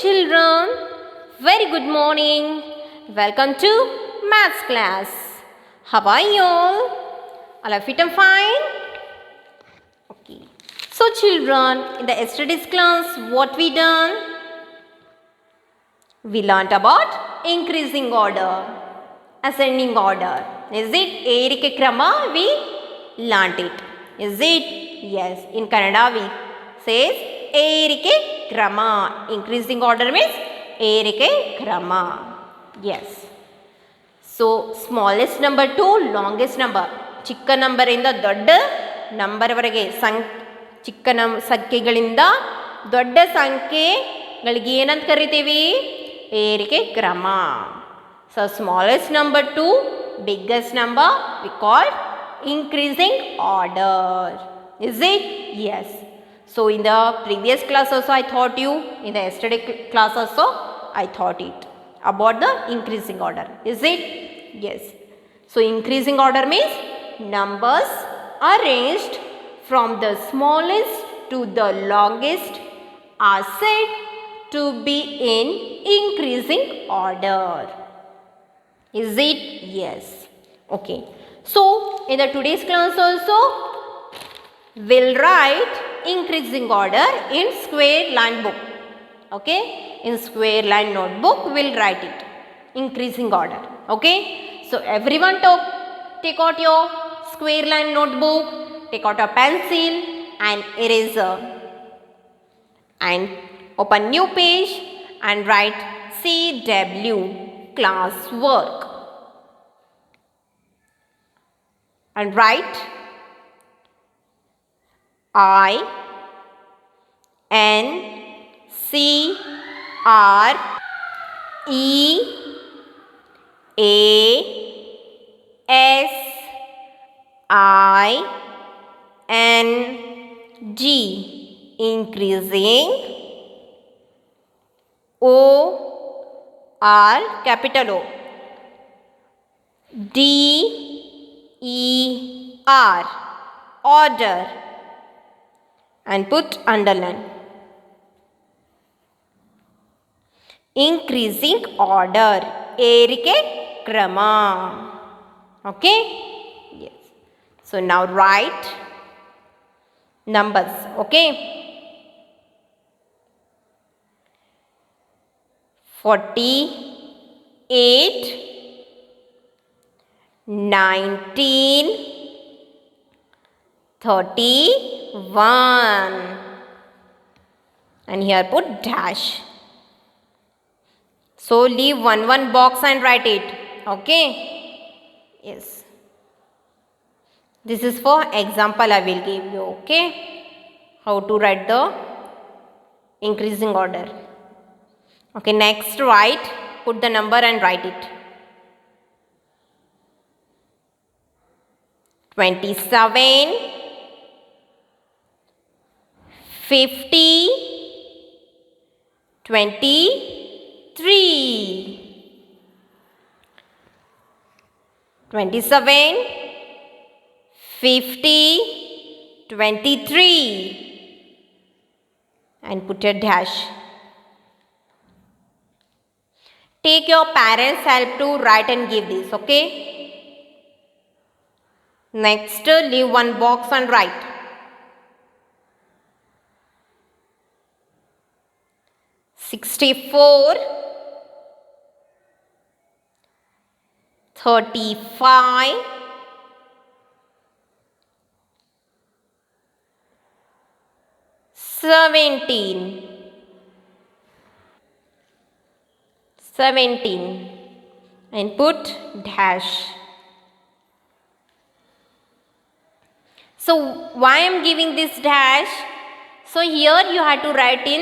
children. Very good morning. Welcome to maths class. How are you all? All are fit and fine? Okay. So children, in the yesterday's class, what we done? We learnt about increasing order, ascending order. Is it? Erike krama we learnt it. Is it? Yes. In Kannada we says Erike krama. Increasing order means Erike krama. Yes. So smallest number to longest number. ಚಿಕ್ಕ ನಂಬರಿಂದ ದೊಡ್ಡ ನಂಬರ್ವರೆಗೆ ಚಿಕ್ಕ ಸಂಖ್ಯೆಗಳಿಂದ ದೊಡ್ಡ ಸಂಖ್ಯೆಗಳಿಗೆ ಏನಂತ ಕರಿತೀವಿ? ಏರಿಕೆ ಕ್ರಮ. So smallest number to biggest number we call increasing order. Is it? Yes. So in the previous class also I taught you, in the yesterday class also I taught it about the increasing order. Is it? Yes. So increasing order means numbers arranged from the smallest to the longest are said to be in increasing order. Is it? Yes. Okay. So in the today's class also we'll write increasing order in square line book. Okay. In square line notebook we'll write it. Increasing order. Okay. So everyone take out your square line notebook, take out a pencil and eraser and open new page and write CW class work and write I N C R E A S I N G increasing O R capital O D E R order and put underline. Increasing order ಏರಿಕೆ ಕ್ರಮ. Okay? Yes. So now write numbers. Okay? 48, 19, 31 and here put dash. So leave one box and write it. Okay? Yes. This is for example I will give you. Okay? How to write the increasing order. Okay, next write, put the number and write it. 27, 50, 23. 27, 50, 23 and put a dash. Take your parents' help to write and give this, okay? Next, leave one box and write. 64, 35, 17 and put dash. So why I am giving this dash? So here you have to write in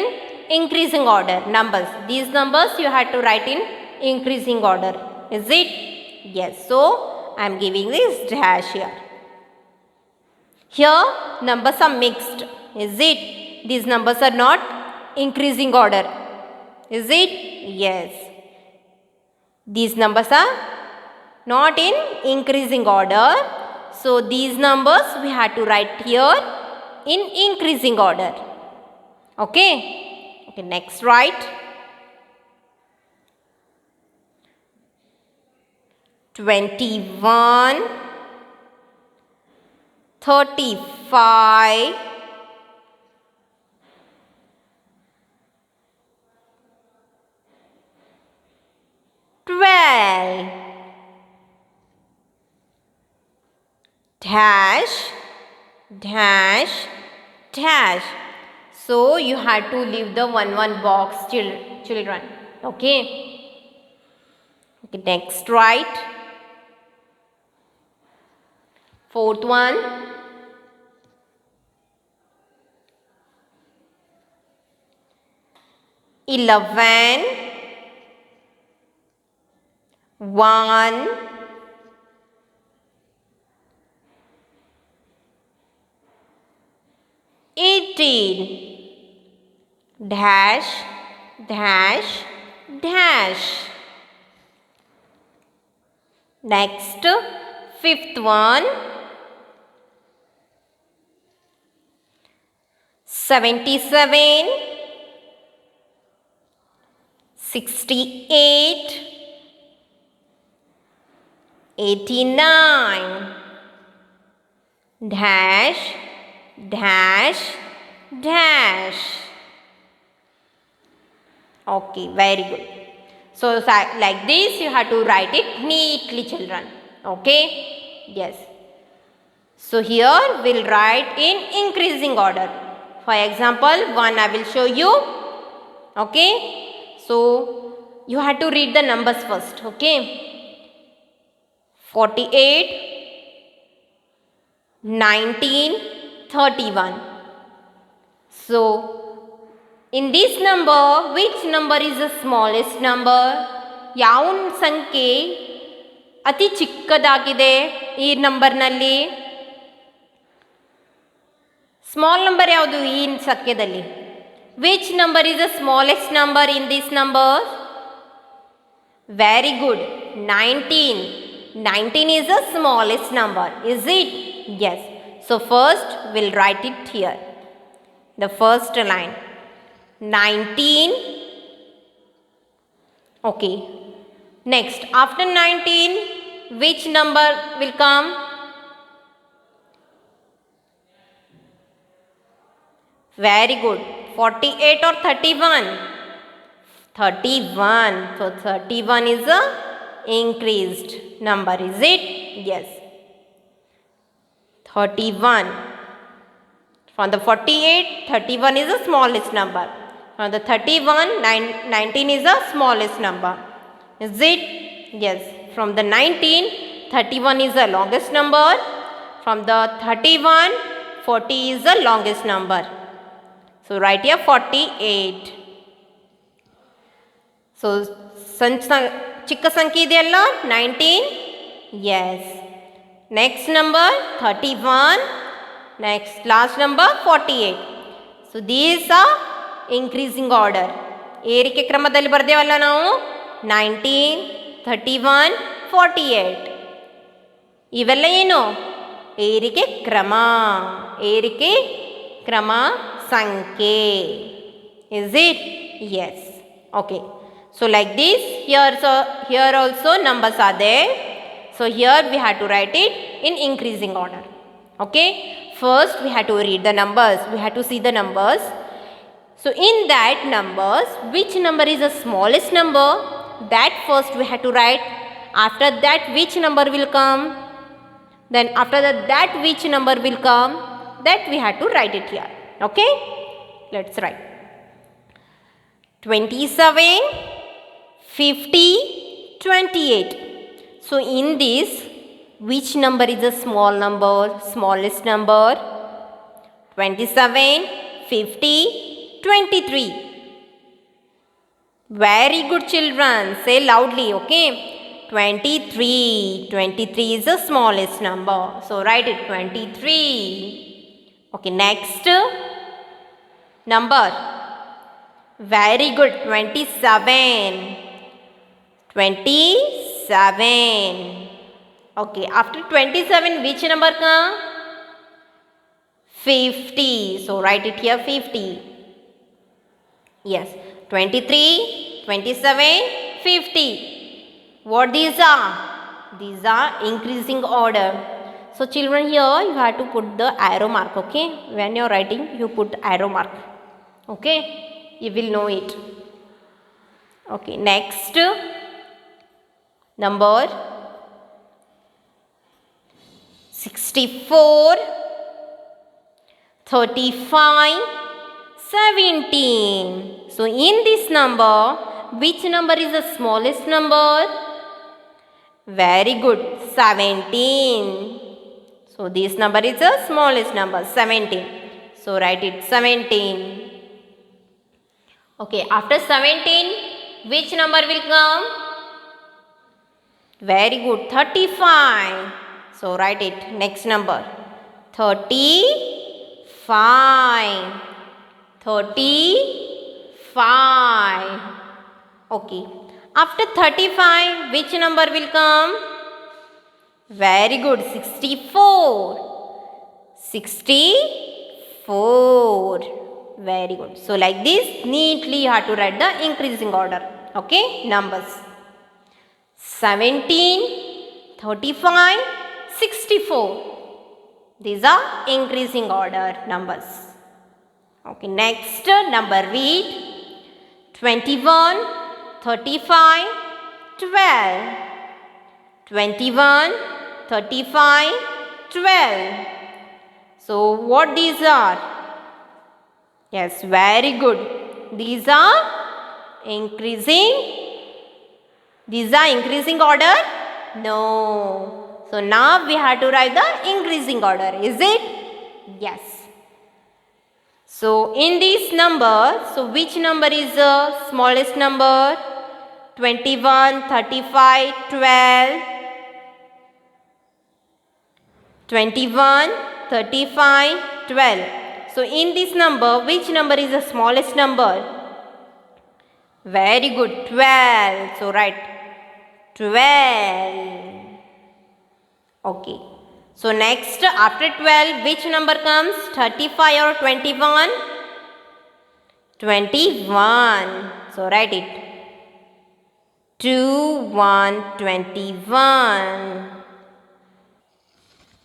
increasing order numbers. These numbers you have to write in increasing order. Is it? Yes. So I am giving this dash here. Here numbers are mixed. Is it? These numbers are not increasing order. Is it? Yes. These numbers are not in increasing order. So these numbers we have to write here in increasing order. Okay. Okay, next write 21, 35, 12, dash, dash, dash. So you had to leave the 1 box, children. Okay. Okay, next write. Fourth one. 11, 1, 18, dash, dash, dash. Next, fifth one. 77, 68, 89, dash, dash, dash. Okay, very good. So like this you have to write it neatly, children. Okay? Yes. So here we'll write in increasing order. For example, 1 I will show you. Okay? So you have to read the numbers first. Okay? 48, 19, 31. So in this number, which number is the smallest number? ಯಾವ ಸಂಖ್ಯೆ ಅತಿ ಚಿಕ್ಕದಾಗಿದೆ ಈ ನಂಬರ್ನಲ್ಲಿ? Small number ಯಾವುದು ಈ ಸಂಖ್ಯೆಯಲ್ಲಿ? Which number is the smallest number in this number? Very good, 19. 19 is the smallest number, is it? Yes. So first we'll write it here. The first line. 19. Okay. Next, after 19, which number will come? Very good. 48 or 31? 31. So 31 is a increased number, is it? Yes. 31. From the 48, 31 is the smallest number. From the 31, 19 is the smallest number. Is it? Yes. From the 19, 31 is the longest number. From the 31, 40 is the longest number. So write here 48. So ಚಿಕ್ಕ ಸಂಖ್ಯೆ ಇದೆಯಲ್ಲ 19. Yes. Next number 31. Next last number 48. So these are increasing order. ಏರಿಕೆ ಕ್ರಮದಲ್ಲಿ ಬರ್ದೇವಲ್ಲ ನಾವು 19, 31, 48. ಇವೆಲ್ಲ ಏನು? ಏರಿಕೆ ಕ್ರಮ. ಏರಿಕೆ ಕ್ರಮ ಸಂಖ್ಯೆ. Is it? Yes. Okay. So like this, here also numbers are there. So here we have to write it in increasing order. Okay. First we have to read the numbers. We have to see the numbers. So in that numbers, which number is the smallest number? That first we have to write. After that, which number will come? Then after that which number will come? That we have to write it here. Okay. Let's write. 27, 50, 28. So in this, which number is the small number, smallest number? 27, 50, 23. Very good, children. Say loudly, okay? 23. 23 is the smallest number. So write it 23. Okay, next number. Very good, 27. 27. Okay, after 27, which number come? 50. So write it here 50. Yes, 23, 27, 50. What these are? These are increasing order. So children, here you have to put the arrow mark, okay? When you are writing, you put arrow mark, okay? You will know it. Okay, next number 64, 35, 17. So in this number, which number is the smallest number? Very good, 17. So this number is the smallest number, 17. So write it 17. Okay, after 17, which number will come? Very good, 35. So write it, next number, 35. 35. Okay. After 35, which number will come? Very good, 64. 64. Very good. So like this, neatly you have to write the increasing order. Okay, numbers. 17, 35, 64. These are increasing order numbers. Okay, next number read 21, 35, 12. 21, 35, 12. So what these are? Yes, very good. These are increasing. These are increasing order? No. So now we have to write the increasing order. Is it? Yes. So in this number, so which number is the smallest number? 21, 35, 12. 21, 35, 12. So in this number, which number is the smallest number? Very good, 12. So write 12. Okay. So next, after 12, which number comes? 35 or 21? 21. So write it. 2, 1, 21.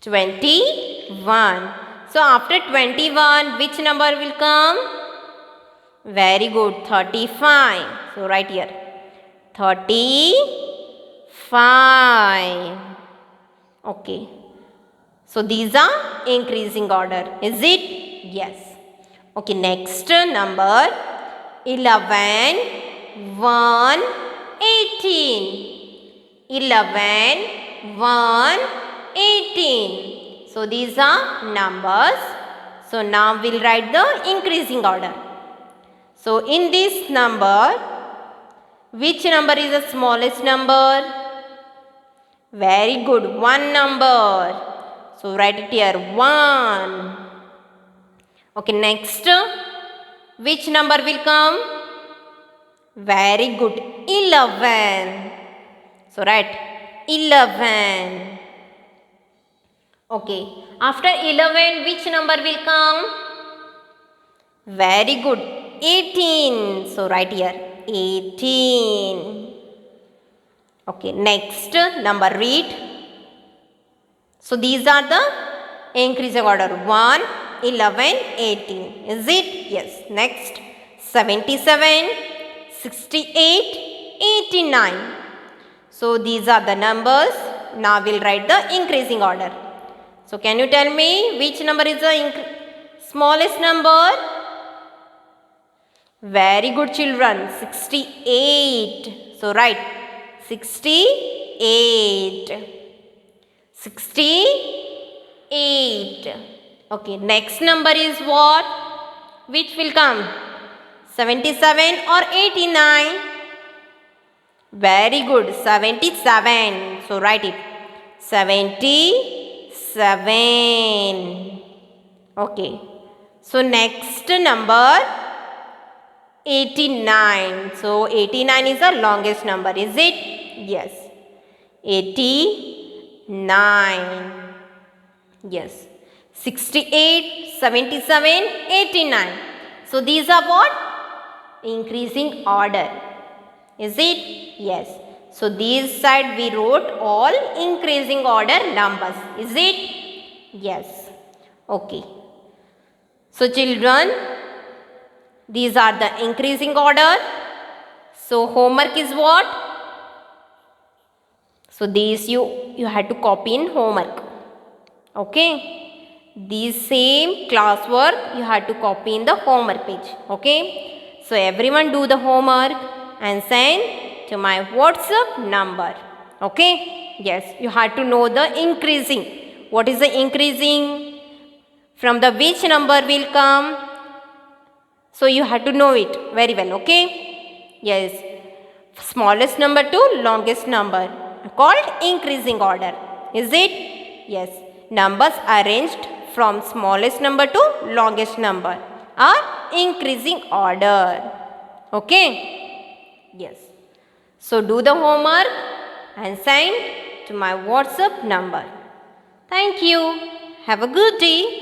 21. So after 21, which number will come? Very good, 35. So write here. 35. Okay. So these are increasing order. Is it? Yes. Okay, next number 11, 1, 18. 11, 1, 18. So these are numbers. So now we'll write the increasing order. So in this number, which number is the smallest number? Very good, 1 number. So write it here, 1. Okay, next, which number will come? Very good, 11. So write 11. Okay, after 11, which number will come? Very good, 18. So write here, 18. Okay, next number read. So these are the increasing order, 1, 11, 18. Is it? Yes. Next, 77, 68, 89. So these are the numbers. Now we'll write the increasing order. So can you tell me which number is the smallest number? Very good, children, 68. So write 68. 68. Okay, next number is what? Which will come? 77 or 89? Very good, 77. So write it. 77. Okay. So next number 89. So 89 is the longest number, is it? Yes. 89. Yes. 68, 77, 89. So these are what? Increasing order. Is it? Yes. So this side we wrote all increasing order numbers. Is it? Yes. Okay. So children, these are the increasing order. So homework is what? So these you had to copy in homework. Okay. These same classwork you had to copy in the homework page. Okay. So everyone do the homework and send to my WhatsApp number. Okay. Yes, you had to know the increasing. What is the increasing? From the which number will come? So you have to know it very well. Okay. Yes. Smallest number to longest number called increasing order. Is it? Yes. Numbers arranged from smallest number to longest number are increasing order. Okay? Yes. So do the homework and send to my WhatsApp number. Thank you. Have a good day.